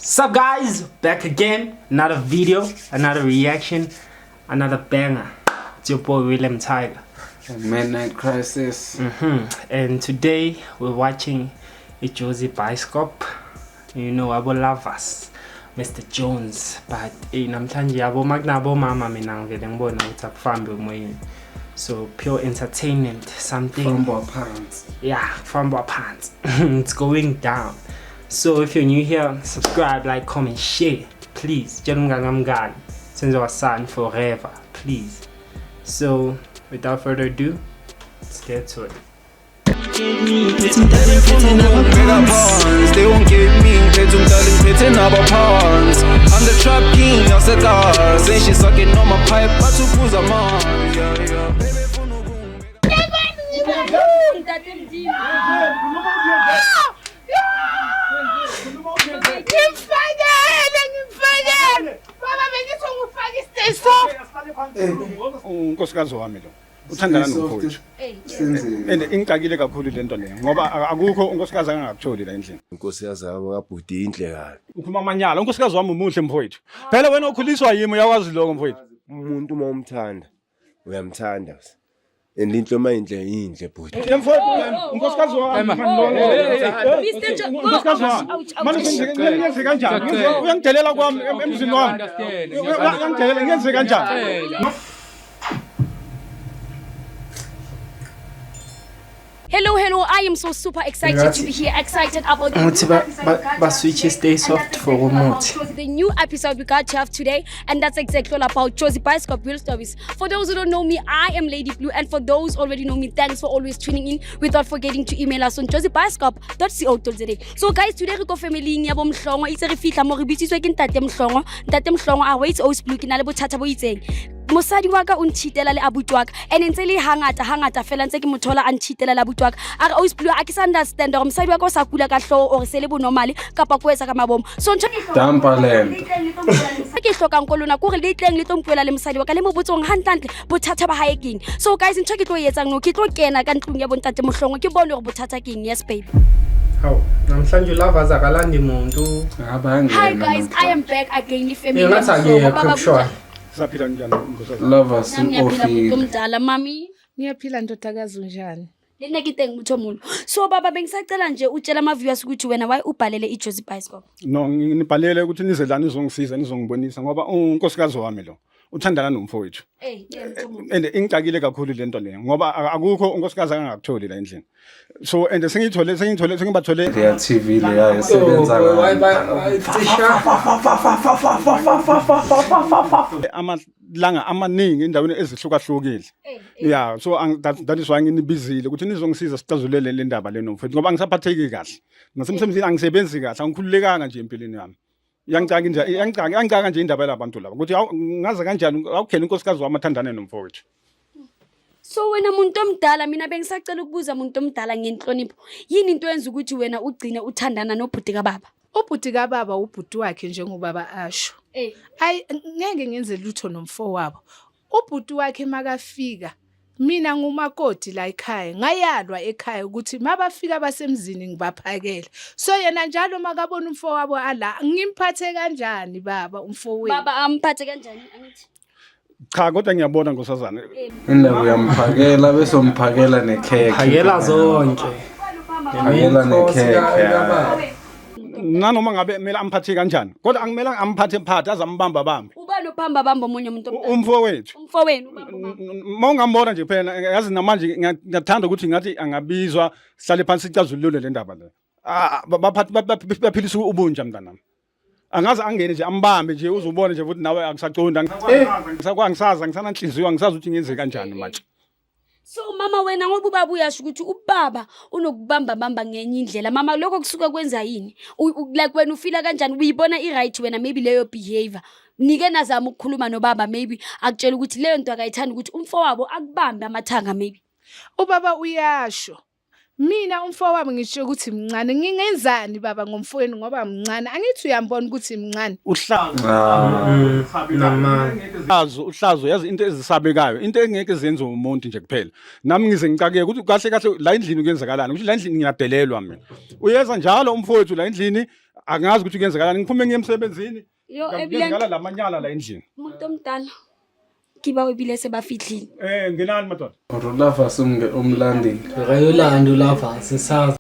Sup guys, back again, another video, another reaction, another banger. It's your boy William Tiger. Midnight Crisis. And today we're watching a Josie Bioscope. You know, abo lovers, Mr. Jones. But namhlanje abo magnabo mama mina ngivele ngibona ukuthi akufambe umoyeni. So pure entertainment, something. Fumble pants. Yeah, fumble pants. It's going down. So if you're new here, subscribe, like, comment, share, please. Mgani, since our son forever, please. So without further ado, let's get to it. They won't give me pitting our pawns. I'm the trap king of cigars. And she sucking on my pipe, but to pull them on. Unkosikazi wami lo uthandana nomfowethu and ingicakile kakhulu lento leyo ngoba akukho unkosikazi angakutholi la endlini. Unkosikazi yabo kabhudi inhle kabi. Ukhuluma amanyala unkosikazi wami umuhle mfowethu. Phela wena ukhuliswa yimi uyawazi lokho mfowethu. Umuntu uma umthanda uyamthanda. And into mayinhle inhle bhudi. Mfowethu unkosikazi wami Mr. unkosikazi wami manje ngiyenze kanjani? Uyangidelela kwami emzini wami. Uyangidelela ngiyenze kanjani? Hello, I am so super excited to be here, excited about Switch stay soft for remote. the new episode we got to have today, and that's exactly all about Josie Bioscope Real Stories. For those who don't know me, I am Lady Blue, and for those already know me, thanks for always tuning in without forgetting to email us on josiebioscope.co.za. So guys, today we go family in yabo mhlongo itse re fitla mo re bitsitswe ke ntate mhlongo a waits always blue ke na le bothata bo itseng. Mosadi wa ka o ntshitela le abuti wa ka and ntse le hangata fela ntse ke mothola a ntshitela le abuti wa ka a re always blue a ke sa understand gore mosadi wa ka o sa kula ka hlogo or se le bo normal kapa ko etsa ka mabomo so ntho Dampaland. ke hlokang ko lona ko re le tleng le tlompwela le mosadi wa ka le mo botsong hantle bothata ba hae keng so guys ntho ke tlo etsang no ke tlo kena ka ntlong ya bontate mohlongo ke bone gore bothata keng yes baby. Hawu, namhlanje lovers akalandi muntu. Hi guys, I am back again le family. Saphila njani unkosikazi? Lovers Ngiyaphila mdala mami. Ngiyaphila ndodakazi unjani? Lena kiteng mutho mulo. So baba bengisacela nje utshela ama viewers ukuthi wena why ubhalele iJosie Bioscope. No, ngibhalele ukuthi nize la nizongisiza nizongibonisa ngoba unkosikazi wami lo uthandana nomfowethu. And ingicakile kakhulu lento leyo ngoba akukho unkosikazi angakutholi la endlini. So and sengibathole their TV leya esebenza amalanga amaningi endaweni ezihlukahlukile. Yeah, so that is why nginibizile ukuthi nizongisiza sicazulele le ndaba le nomfowethu ngoba ngisaphatheki kahle. Ngasemsebenzini angisebenzi kahle, angikhululekanga nje empilweni yami. Yangicaka nje indaba labantu laba ukuthi ngaze kanjani awukhela unkosikazi wami athandane nomfowethu. So wena muntu omdala mina bengisacela ukubuza umuntu omdala ngenhlonipho yini into yenza ukuthi wena ugcine uthandana nobhuti kababa? Ubhuti kababa ubhuti wakhe njengobaba asho. Hayi ngeke ngenze lutho nomfo wabo. Ubhuti wakhe makafika mina ngumakoti la ekhaya ngayalwa ekhaya ukuthi mabafika basemzini ngibaphakela. So yena njalo makabona umfo wabo ala ngimphathe kanjani baba umfo wethu? Baba amphathe kanjani angithi? Cha kodwa ngiyabona nkosazana. indawo uyamphakela bese umphakela nekhekhe. Phakela zonke. Phakela nekhekhe. Nanoma ngabe kumele amphathe kanjani kodwa angimele amphathe phathe azambamba bambe. Ubani ophamba bamba omunye umuntu omdala? Umfowethu. Umfowenu ubaba. Mawungambona nje phela yazi namanje ngiyathanda ukuthi ngathi angabizwa sihlale phansi sicazulule le ndaba le. Baphathi baphilisa ubunja mntanami. Angaze angene nje ambambe nje uzubone nje ukuthi nawe akusaconda. Ngisaza ngisananhliziyo angisazi ukuthi ngenze kanjani manje. So mama wena ngoba ubaba uyasho ukuthi ubaba unokubamba ngenye indlela mama lokho kusuka kwenza yini like wena ufila kanjani uyibona i-right wena maybe leyo behavior nike nazama ukukhuluma nobaba maybe akutshela ukuthi leyo nto akayithanda ukuthi umfowabo akubambe amathanga maybe Ubaba uyasho. Mina umfo wami ngisho ukuthi mncane ngingenzani baba ngomfowenu ngoba mncane angithi uyambona ukuthi mncane uhlazo yazi into ezisabekayo into engeke zenze umuntu nje kuphela nami ngize ngicakeke ukuthi kahle kahle la endlini kuyenzakalani ukuthi la endlini ngiyadelelwa mina uyeza njalo umfowethu la endlini angazi ukuthi kuyenzakalani ngiphume ngiyemsebenzini Yo, ngiyenzakala lamanyala la endlini umuntu omdala kiba webile sebafihlile. ngenani madoda Lavas umlandeli. Rayolando lava sisazi.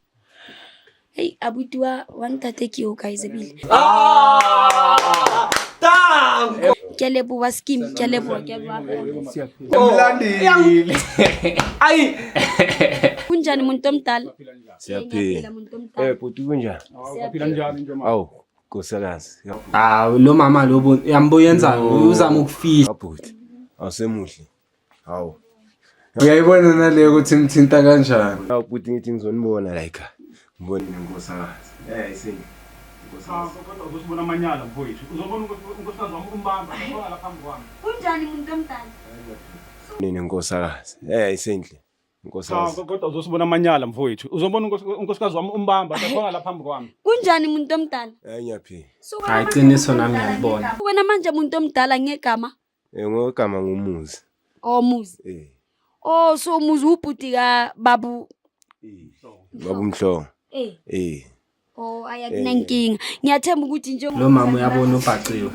Hey, abutua wantate ki o guys ebile. Ke leboha scheme, ke leboha ke leboha. Umlandeli. Ay. Kunjani umuntu omdala? Siyaphila. Bhuti kunjani? uphila njani nje Awu, nkosikazi. Lo mama lo yamboyenza uzama ukufihla. Bhuti. Awusemuhle. Hawu. Uyayibona nale ukuthi imthinta kanjani. Awu bhuti ngithi ngizonibona la ekhaya. Ngibone inkosikazi. Isinto. kodwa uzobona amanyala mfowethu uzobona unkosikazi wami umbamba la phambi kwami Kunjani umuntu omdala? Nini nkosikazi. Isinhle. Nkosikazi. kodwa uzosibona amanyala mfowethu uzobona unkosikazi wami umbamba la phambi kwami Kunjani umuntu omdala? Ngiyaphila. Hayi qiniso nami ngiyabona. Wena manje umuntu omdala ngegama? Ngogama ngumuzi. Muzi. Oh, so muzi ubhuti ka babu. Babumhlo. Oh, ayakunankinga. Ngiyathemba ukuthi nje Lo mama uyabona ubhaciwe.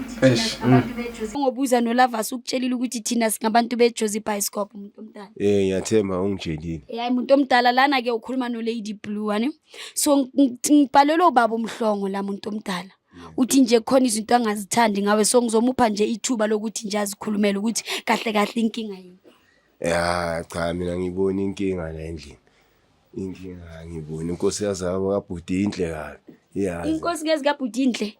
ngobuza noLavas ukutshelile ukuthi thina singabantu beJozi Bioscope umuntu omdala. Ngiyathemba ungitshelile. Hayi umuntu omdala lana ke ukhuluma noLady Blue ane. So ngibhalelo baba umhlongo la umuntu omdala. Uthi nje khona izinto angazithandi ngawe so ngizomupha nje ithuba lokuthi nje azikhulumele ukuthi kahle inkinga yini. Cha mina ngibona inkinga la endlini. Inkinga ngibona inkosikazi yabo kabhuti inhle kabi. Iyazi. Inkosikazi kabhuti inhle.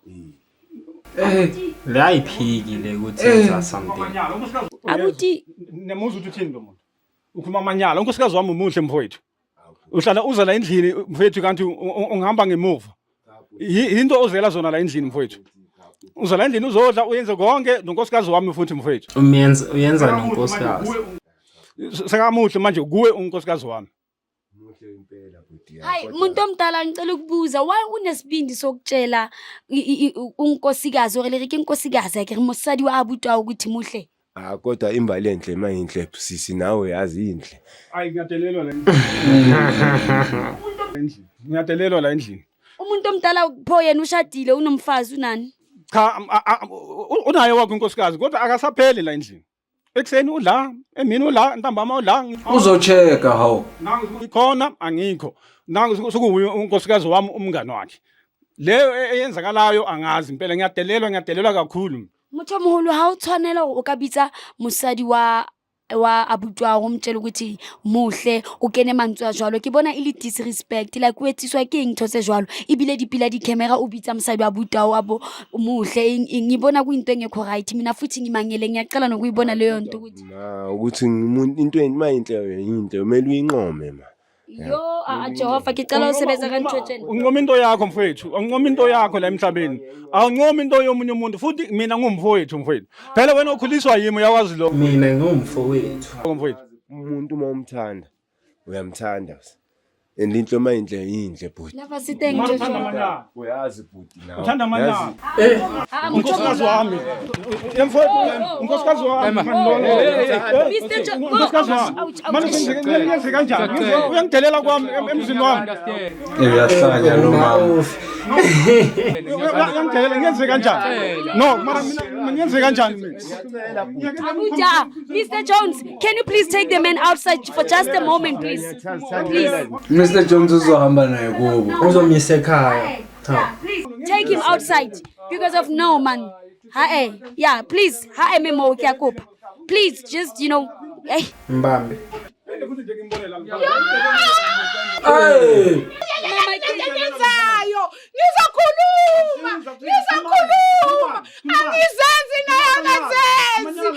La iphikile ukuthi yenza something. Abuti nemuzi ukuthi uthini lo muntu ukhuluma amanyala unkosikazi wami umuhle mfowethu uhlala uza la endlini mfowethu kanti ungihamba ngemuva into ozela zona la endlini mfowethu uza la endlini uzodla uyenze konke nonkosikazi wami futhi mfowethu Uyenza nonkosikazi. sekamuhle manje kuwe unkosikazi wami Muhle impela bhuti. hayi umuntu omdala ngicela ukubuza why unesibindi sokutshela unkosikazi orele ke inkosikazi yakhe mosadi wa abuta ukuthi muhle. Kodwa imbali enhle mayinhle sisi nawe yazi inhle. ayi ngiyadelelwa la endlini ngiyadelelwa la endlini Umuntu omdala pho yena ushadile unomfazi unani? cha unaye wakho unkosikazi kodwa akasapheli la endlini ekseni udla emini udla ntambama udla Uzocheka hawo. ngikhona angikho nangu sokuwuye unkosikazi wami umngane wakhe leyo eyenzakalayo angazi impela ngiyadelelwa kakhulu Motho moholo ha o tshwanela o ka bitsa mosadi wa abutwa go mtshela ukuthi muhle o kene mantswe a jwalo ke bona ile disrespect like o etsiswa ke eng those jwalo ibile dipila di camera o bitsa mosadi wa abutwa abo muhle ngibona kuyinto engekho right mina futhi ngimangele ngiyaqala nokuyibona leyo nto ukuthi Ukuthi into mayinhle yinhle umele uyinqome ma. yo Jehova ngicela usebenza kanjotsheni unqoma into yakho mfowethu unqoma into yakho la emhlabeni awunqoma into yomunye umuntu futhi mina ngumfowethu mfowethu phela wena ukhuliswa yimi uyawazi lo Mina ngumfowethu. mfowethu Umuntu uma umthanda uyamthanda. Into mayinhle yinhle bhuti. lava siteng uthanda amanyala Uyazi bhuti nawe. uthanda amanyala unkosikazi wami mfowethu unkosikazi wami unkosikazi wami manje ngiyenze kanjani uyangidelela kwami emzini wami Uyahlanya lo mama. uyangidelela ngiyenze kanjani no mara mina ngiyenze kanjani mina Abuja, Mr. Jones, can you please take the man outside for just a moment, please? Please. Mr. Jones uzohamba naye kubo. Uzomisa ekhaya. Take him outside because of no man. Yeah, please. Memo Kyakup. Please, just, hey. Mbambe. Ngizokhuluma angizenzi naye akazenzi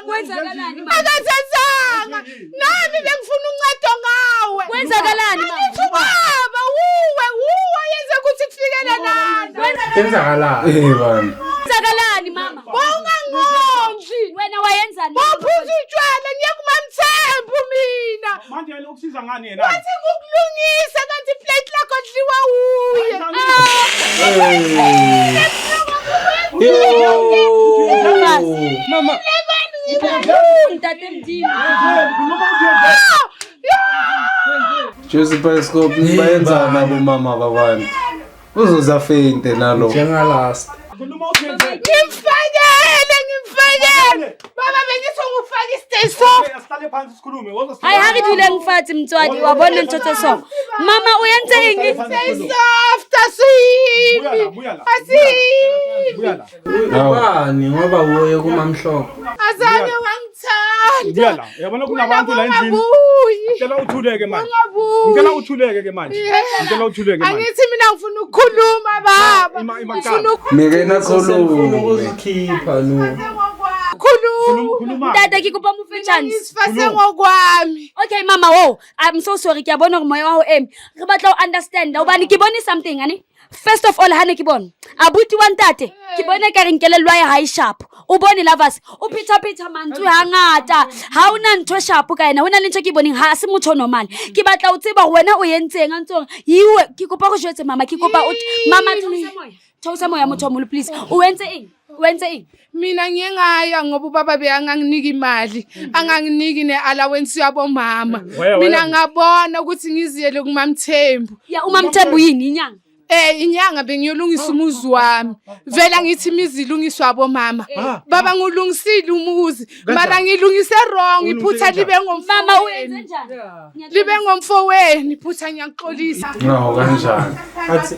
Kwenzakalani mama? akazenzanga nami bengifuna uncedo ngawe Kwenzakalani mama? baba uwe yenze ukuthi kufikele nani Kenzakalani? Bani. Kwenzakalani mama? Ungangomshi Wena wayenzani? waphuza utshwala ngiyakumamthembu mina manje yena ukusiza ngani yena wathi ngukulungisa kanti plate lakho dliwa uye Mama. Ntate mdini. Jozi Bioscope bayenza nabo mama babantu. uzoza feinte nalo. Njengalast. Ngimfakele. Baba bengithi ngifake i-stay soft. Asihlale phansi sikhulume. Hayi hakidule mfathi mtswadi wabona ntotho so. Mama uyenzeni? Stay soft asibi. Bani ngoba uye kumamhlophe. Azange wangithanda. Ngiyala. Yabona kunabantu la endlini. Ngicela uthuleke manje. Ngicela uthuleke ke manje. Ngicela uthuleke manje. Angithi mina ngifuna ukukhuluma baba. Ngifuna Ngeke Ufuna nakhuluma. ukuzikhipha no. ukukhuluma. Tata ngikupa mufe chance. Ngisifase ngokwami. Okay mama wo, I'm so sorry ke yabona gore moya wa ho em. Re batla o understand. Ubani ke bone something ane? First of all hane ke bone. Abuti wa ntate, ke bone ka re nkelelwa ya high sharp. O bone lovers, o pita mantswe hangata. Ha una ntho sharp ka ena, una le ntho ke boneng ha se motho normal. Ke batla o tseba wena o yentseng a ntse yiwe ke kopa go jwetse mama, ke kopa o mama Thosa moya motho mo please. O wentse eng? Wenze eng? Mina ngiyengaya ngoba ubaba beyanganginiki imali, anganginiki ne-allowance yabo mama. Mina ngabona ukuthi ngiziyele kuMamthembu. Ya uMamthembu yini inyanga? Inyanga bengiyolungisa umuzi wami. Vela ngithi imizi ilungiswa abo mama. Baba ngulungisile umuzi, mara ngilungise wrong, iphutha libe ngomfama. Mama uyenze njani? Libe ngomfowenu, iphutha ngiyaxolisa. Ngaho kanjani?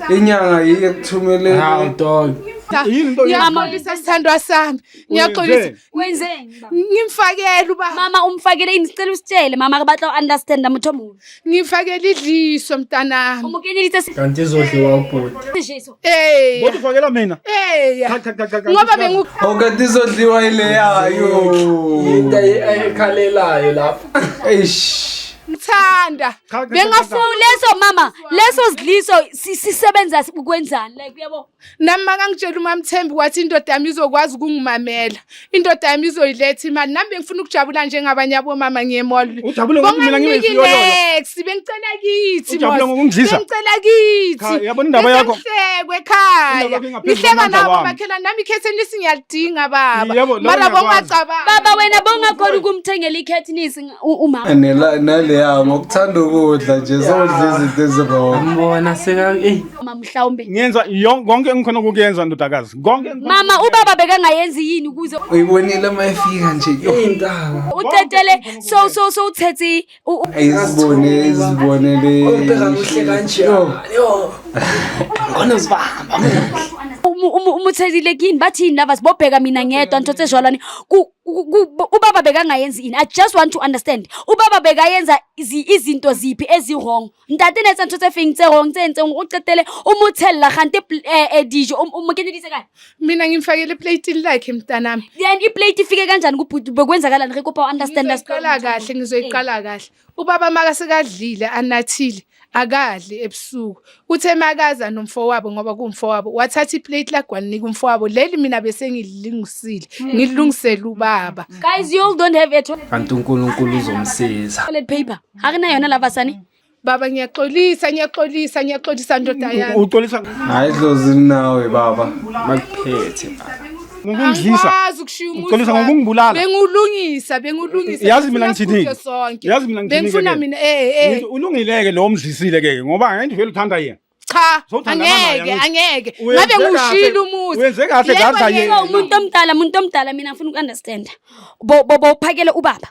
Inyanga yiye kuthumele. Hawu dog. Ngiyaxolisa sithandwa sami. Ngiyaxolisa. Wenzeni baba? Ngimfakele ubaba. Mama umfakele ini sicela usitshele mama ke batla understand motho mo. Ngimfakele idliso mntanami. Umukenelise Kanti izodliwa ubhuti. Jesu. Bothi ufakela mina. Ngoba bengu Okade izodliwa ile yayo. Into ayikhalelayo lapha. Eish. ngithanda. Leso mama, leso sidliso sisebenza ukwenzani like uyabo. Nami makangitshela uMamthembu wathi indoda yami izokwazi ukungimamela. Indoda yami izoyiletha imali. Nami bengifuna ukujabula njengabanye abomama ngiyemall. Ujabule ngoba mina ngimefiyolo. Bengicela kithi. Ujabule ngokungizisa. Bengicela kithi. Yabona indaba yakho. Ngihlekwe ekhaya. Nihleka nabo bakhela nami ikhethi lisingiyalidinga baba. Mara bongacabanga. Baba wena bongakhona ukumthengela ikhethi nisi umama. Naleya ngokuthanda ukudla nje sodla izinto ezibona. Mbona seka Mama mhlawumbe. Ngiyenza konke engikhona ukuyenza ndodakazi. Konke. Mama ubaba bekangayenzi yini ukuze Uyibonile mayifika nje. indaba. utetele so uthethe izibone le. Ubheka kuhle kanje. Yo. Ngona uzibamba. umuthezile kini bathini lava sibobheka mina ngedwa ntothe jwalani ubaba bekangayenzi ini. I just want to understand ubaba bekayenza izinto ziphi ezi wrong ntate netsa ntothe fingtse wrong tsenze uqetele umuthella khanti dijo umukenelise kahle. Mina ngimfakele plate lakhe mntanami. Then iplate ifike kanjani kubhuti bekwenzakalani ke kupha understand us Ngizoyiqala kahle ngizoyiqala kahle. Ubaba makasekadlile anathile akadli ebusuku. Uthe makaza nomfowabo ngoba kumfowabo wathatha iplate lakhe wanika umfowabo leli mina bese ngilungisile ngilungisela ubaba. Guys, you all don't have a Kanti uNkulunkulu uzomsiza. toilet paper akuna yona lava sani. Baba ngiyaxolisa ndoda yami. Uxolisa Hayi dlozi nawe baba. Makuphethe. ngokungizisa. Uxolisa ngokungibulala. Bengulungisa. Yazi mina ngithini? Yazi mina ngithini? Bengifuna mina ulungileke lo mzisile ke ngoba ngendivela uthanda yena. Cha, angeke. Ngabe ngushila umuzi. Wenze kahle gadla yena. Umuntu omdala mina ngifuna ukunderstand. Bo uphakele ubaba.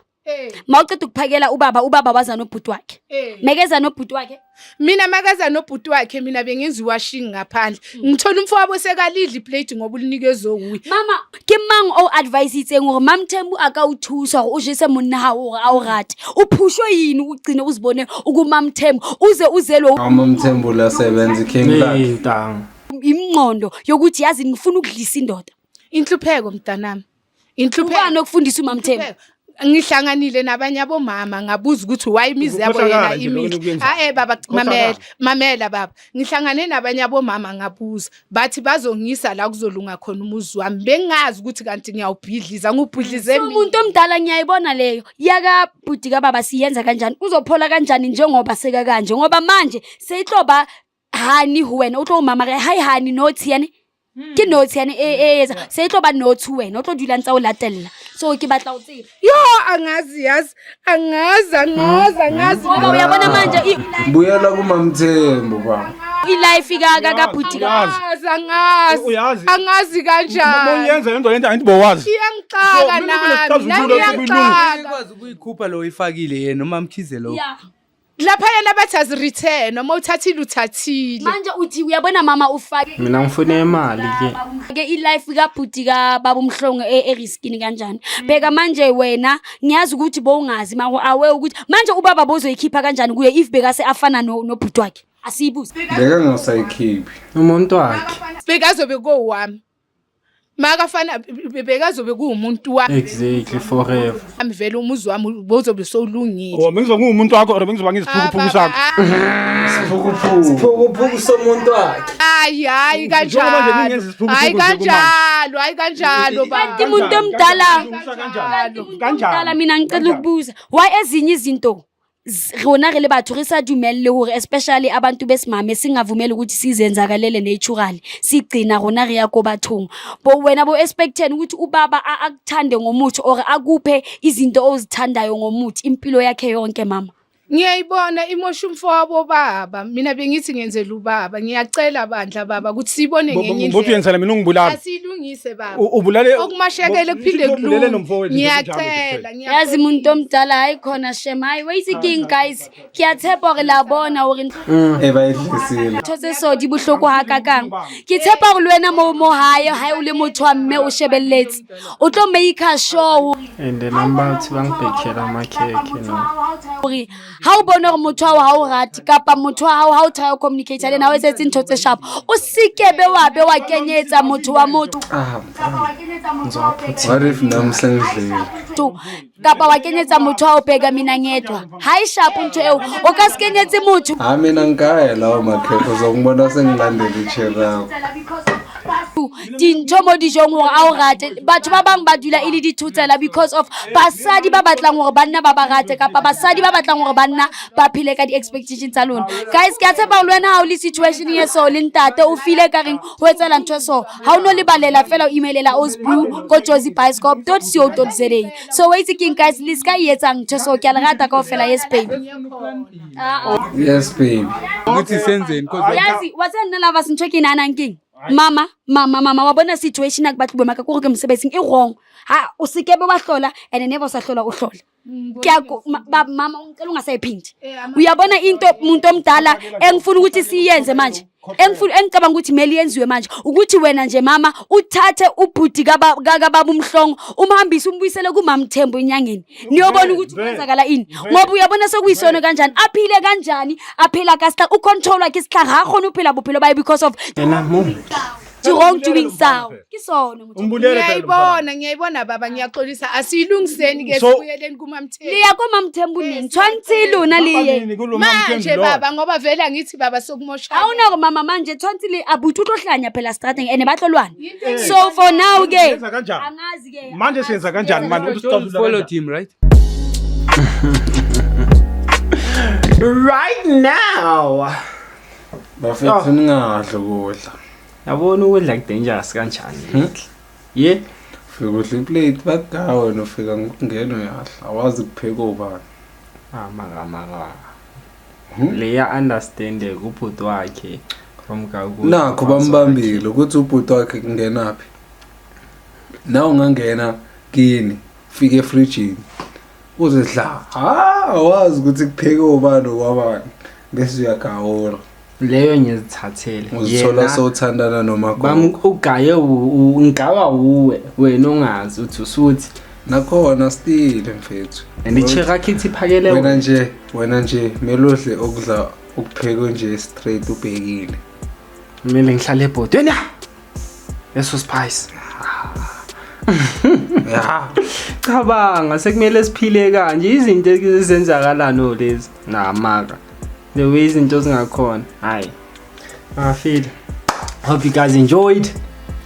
Mawuqeda ukuphakela ubaba waza nobhuti wakhe. Mekeza nobhuti wakhe. Mina makaza nobhuti wakhe mina bengenza washing ngaphandle. Ngithola umfowabo sekalidla iplate ngoba ulinikezwe kuye. Mama, ke mang o advise itseng gore Mamthembu aka uthusa gore o jese monna ha gore a o rate. Uphushwe yini ugcine uzibone ukuMamthembu uze uzelwe Amamthembu la sebenza king lakhe. Intanga. imnqondo yokuthi yazi ngifuna ukudlisa indoda. Inhlupheko mntanami. Ubani okufundisa uMamthembu? Ngihlanganile nabanye abomama ngabuza ukuthi why imizi yabo yena imile. Baba mamela baba. Ngihlangane nabanye abomama ngabuza bathi bazongisa la kuzolunga khona umuzi wami. Bengazi ukuthi kanti ngiyawubhidliza ngubhidlize mina. Umuntu omdala ngiyayibona leyo. Yaka bhuti ka baba siyenza kanjani? Uzophola kanjani njengoba seka kanje? Ngoba manje seyihloba hani wena utlo mama ke hi hani nothi yani. Ke nothi yani yeza seyihloba nothi wena utlo dula ntsa o latella. So ke batla o tseba. Yo angazi Ngoba uyabona manje Buyela kuMamthembu baba. ilife kakabhuti Uyazi. Angazi kanjani. Moyenza lento lento angithi bowazi. Iyangixaka nami. Ikwazi ukuyikhupha lo ifakile yena noma mkhize lo. Lapha yena bathi azireturn noma uthathile uthathile. Manje uthi uyabona mama ufake mina ngifuna imali ke ilife kabhuti kababa umhlongo eriskini kanjani. Bheka manje wena ngiyazi ukuthi bowungazi mako awe ukuthi manje ubaba bozoyikhipha kanjani kuye if beka se afana nobhuti wakhe. Asiyibuze. Beka ngasayikhiphi. umuntu wakhe. Bekazobe kowami. Makafana bekazobe kuumuntu wami. Exactly forever. Ami vele umuzi wami bozobe solungile. Oh bengizoba ngumuntu wakho or bengizoba ngiziphukuphukisa sakho. Siphukuphukisa somuntu wakhe. Hayi kanjalo. Hayi kanjalo Kanti umuntu omdala. Kanjalo mina ngicela ukubuza. Why ezinye izinto rona re le batho re sa dumelle hore especially abantu besimame singavumela ukuthi sizenzakalele naturally sigcina rona re ya ko bathong bo wena bo expecten ukuthi ubaba akuthande ngomuthi or akuphe izinto ozithandayo ngomuthi impilo yakhe yonke mama. Ngiyayibona imosha umfowabo baba mina bengithi ngenzela ubaba ngiyacela bandla baba ukuthi sibone ngenye indlela. Mbothi yenzela mina ungibulala. Asilungise baba. Ubulale okumashekele kuphinde kulunge. Ngiyacela yazi umuntu omdala hayi khona shema hayi wayisiking guys kiyatshepa gore la bona hore Bayidlisile. thotse so di bohloko ha kakang ke tshepa gore lwena mo haye o le motho wa mme o shebelletse o tlo make sure and the number uthi bangibhekela amakhekhe no hore ha o bona gore motho wa ha o rati kapa motho wa ha o try to communicate le nawe setse ntho tse sharp o sikebe wa be wa kenyetsa motho wa motho What if namhlanje kapa wa kenyetsa motho wa o pega mina ngedwa ha sharp ntho eo o ka skenyetse motho mina ngaya lawo makhekhe uzongibona sengilandela ichera. dintho mo dijong hore a o rate batho ba bang ba dula ile dithutsela because of basadi ba batlang hore banna ba ba rate kapa basadi ba batlang hore banna ba phile ka di-expectations tsa lona. Guys ke a tshepa le wena ha o le situation ye so le ntate o file ka reng ho etsela ntho so ha o no le balela fela o emailela osblue ko josiebioscope.co.za. So wait king guys le ska etsang ntho so ke a le rata kaofela. Yes baby. Yes baby. Ukuthi senzeni because yazi watse nna lava sintho ke nana king mama wa bona situation ak batho boma ka go ke mosebetsing e wrong ha o sekebe wa hlola and never sa hlola o hlola ke a mama ngicela ungasayiphindi uyabona into umuntu omdala engifuna ukuthi siyenze manje engicabanga ukuthi meli yenziwe manje ukuthi wena nje mama uthathe ubhuti kababa umhlongo umhambise umbuyisele kuMamthembu enyangeni niyobona ukuthi kwenzakala ini ngoba uyabona sokuyisona kanjani aphile kanjani aphela kasta ucontrol wakhe isihlanga ha khona uphela bophelo baye because of yena muntu wrong doing sound kisona ngiyayibona baba ngiyaxolisa asiyilungiseni ke sibuyeleni kuMamthembu liya kuMamthembu nini tshwantshile una liye manje baba ngoba vele ngithi baba sokumosha awuna mama manje tshwantshile abuthi utlohlanya phela starting ene bahlolwana so for now ke angazi ke manje senza kanjani manje don't follow him right right now Bafethu ningadla ukudla. yabona ukudla dangerous kanjani ye Fika udla iplate bagawe nofika ngokungena uyadla awazi kupheka obani. maka leya understand ubhuti wakhe from kaku Nakho bambambile ukuthi ubhuti wakhe kungenaphi. Na ungangena kini fike efridge uzedla awazi ukuthi kupheka obani okwabani bese uyagawula leyo ngizithathele uzithola sowuthandana nomakho ugaye ungawa uwe wena ungazi uthi usuthi nakhona still mfethu and ichera kithi phakele wena nje melodle okudla ukuphekwe nje straight ubhekile mina ngihlala ebhodweni eso spice ya cabanga sekumele siphile kanje izinto ezenzakalano lezi namaka the way izinto zingakhona hayi I feel hope you guys enjoyed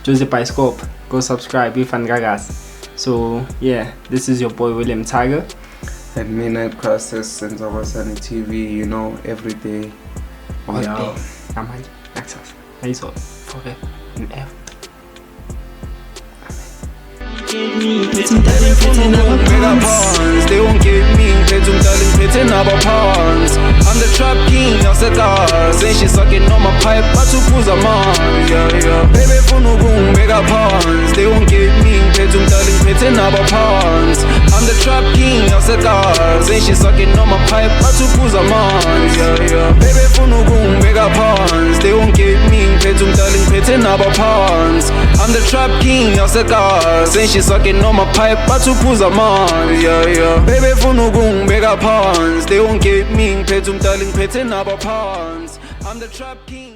Josie Bioscope. Go subscribe if angakazi. So yeah, this is your boy William Tiger and Midnight Crisis Senza Wasani TV, you know, every day. all day. Amanje access. Forever and ever. Amen. Mega pawns, they won't get me. Phethe umdala ngiphethe nabo pawns. I'm the trap king yasecars. And she sucking on my pipe, bathi uphuza amanzi. Yeah. Baby funa ukungibeka pawns, they won't get me. Phethe umdala ngiphethe nabo pawns. I'm the trap king yasecars. And she sucking on my pipe, bathi uphuza amanzi. Yeah. Baby funa ukungibeka pawns, they won't get me. Phethe umdala ngiphethe nabo pawns. I'm the trap king yasecars. And she sucking on my pipe, bathi uphuza amanzi. Yeah. Baby funa ukungibeka pawns, they won't get me. Ngiphethe umdala ngiphethe nabo pawns. I'm the trap king.